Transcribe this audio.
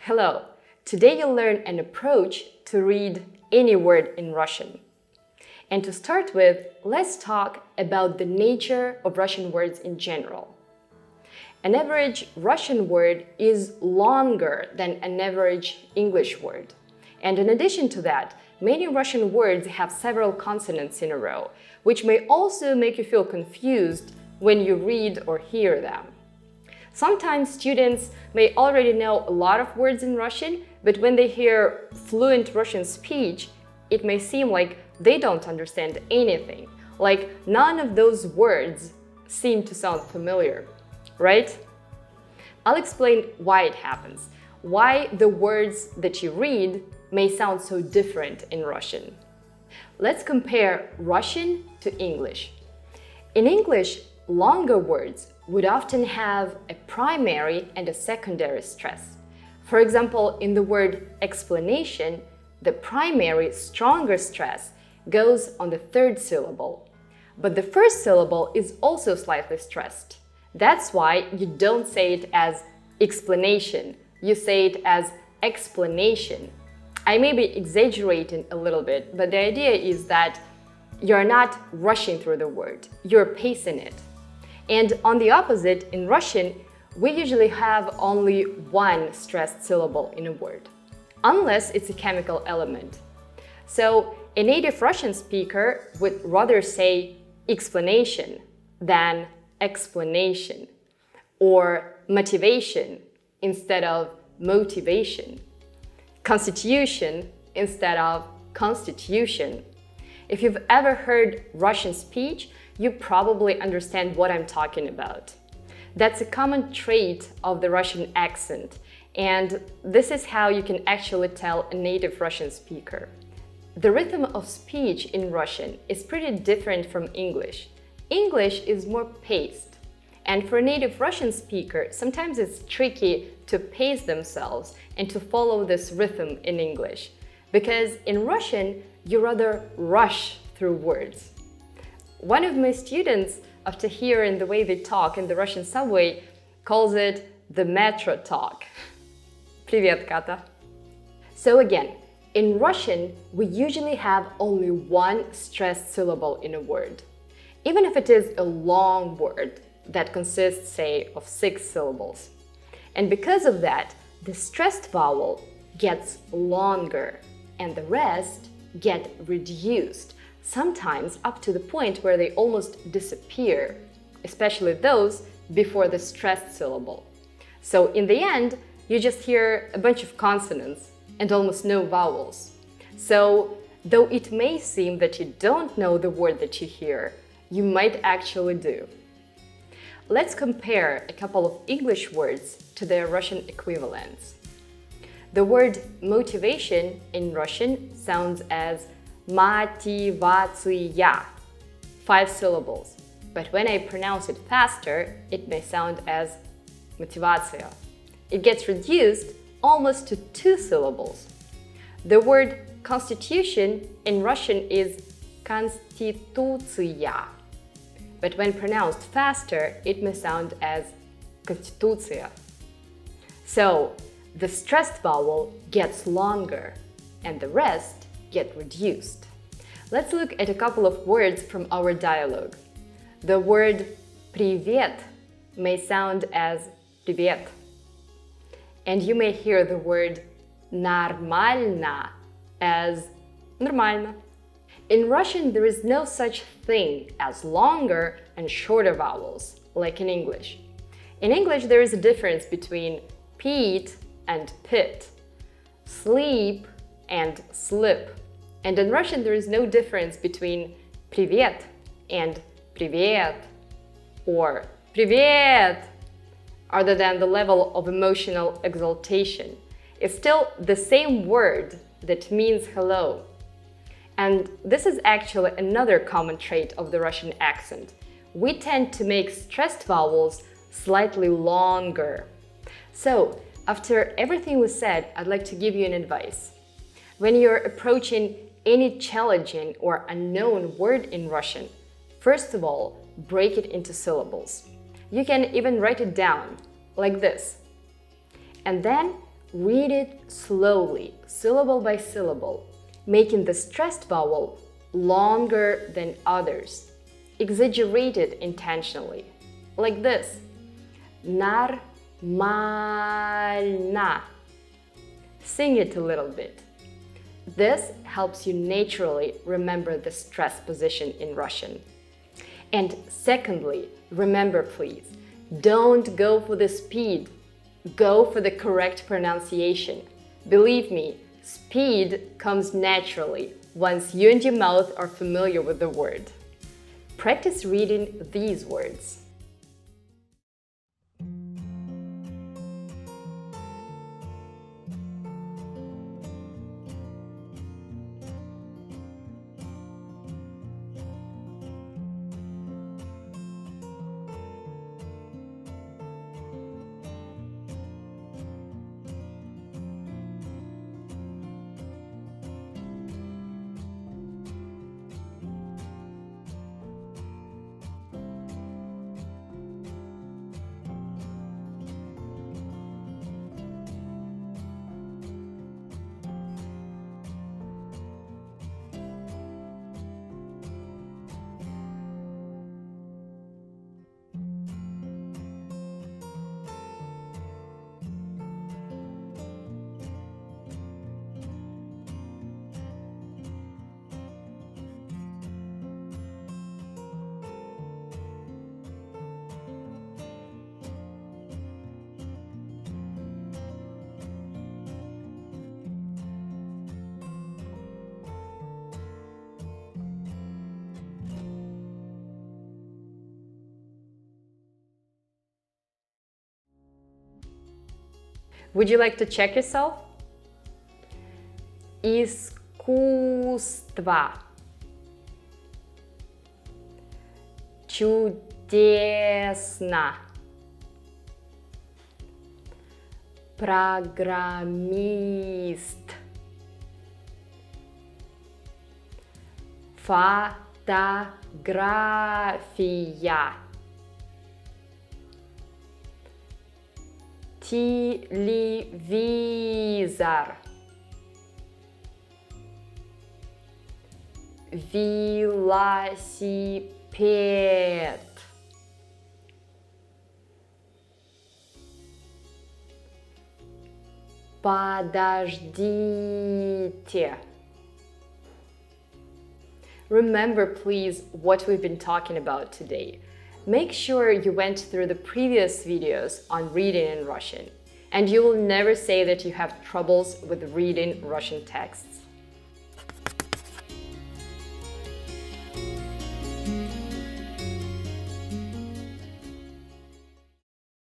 Hello! Today you'll learn an approach to read any word in Russian. And to start with, let's talk about the nature of Russian words in general. An average Russian word is longer than an average English word. And in addition to that, many Russian words have several consonants in a row, which may also make you feel confused when you read or hear them. Sometimes students may already know a lot of words in Russian, but when they hear fluent Russian speech, it may seem like they don't understand anything, like none of those words seem to sound familiar, right? I'll explain why it happens, why the words that you read may sound so different in Russian. Let's compare Russian to English. In English, longer words would often have a primary and a secondary stress. For example, in the word explanation, the primary, stronger stress goes on the third syllable. But the first syllable is also slightly stressed. That's why you don't say it as explanation, you say it as explanation. I may be exaggerating a little bit, but the idea is that you're not rushing through the word, you're pacing it. And on the opposite, in Russian, we usually have only one stressed syllable in a word, unless it's a chemical element. So a native Russian speaker would rather say explanation than explanation, or motivation instead of motivation, constitution instead of constitution. If you've ever heard Russian speech, you probably understand what I'm talking about. That's a common trait of the Russian accent, and this is how you can actually tell a native Russian speaker. The rhythm of speech in Russian is pretty different from English. English is more paced, and for a native Russian speaker, sometimes it's tricky to pace themselves and to follow this rhythm in English, because in Russian, you rather rush through words. One of my students, after hearing the way they talk in the Russian subway, calls it the metro talk. Привет, Kata. So again, in Russian, we usually have only one stressed syllable in a word, even if it is a long word that consists, say, of 6 syllables. And because of that, the stressed vowel gets longer and the rest get reduced, sometimes up to the point where they almost disappear, especially those before the stressed syllable. So in the end, you just hear a bunch of consonants and almost no vowels. So though it may seem that you don't know the word that you hear, you might actually do. Let's compare a couple of English words to their Russian equivalents. The word motivation in Russian sounds as мотивация, 5 syllables, but when I pronounce it faster, it may sound as мотивация. It gets reduced almost to 2 syllables. The word constitution in Russian is конституция, but when pronounced faster, it may sound as конституция. So, the stressed vowel gets longer and the rest get reduced. Let's look at a couple of words from our dialogue. The word привет may sound as привет, and you may hear the word нормально as нормально. In Russian, there is no such thing as longer and shorter vowels, like in English. In English, there is a difference between pit and pit, sleep and slip. And in Russian, there is no difference between привет and привет or привет, other than the level of emotional exaltation. It's still the same word that means hello. And this is actually another common trait of the Russian accent. We tend to make stressed vowels slightly longer. So, after everything was said, I'd like to give you an advice. When you're approaching any challenging or unknown word in Russian, first of all, break it into syllables. You can even write it down, like this. And then Read it slowly, syllable by syllable, making the stressed vowel longer than others. Exaggerate it intentionally, like this. Нормально. Sing it a little bit. This helps you naturally remember the stress position in Russian. And secondly, remember please, don't go for the speed. Go for the correct pronunciation. Believe me, speed comes naturally once you and your mouth are familiar with the word. Practice reading these words. Would you like to check yourself? Искусство. Чудесно. Программист. Фотография. Телевизор. Велосипед. Подождите. Remember, please, what we've been talking about today. Make sure you went through the previous videos on reading in Russian, and you will never say that you have troubles with reading Russian texts.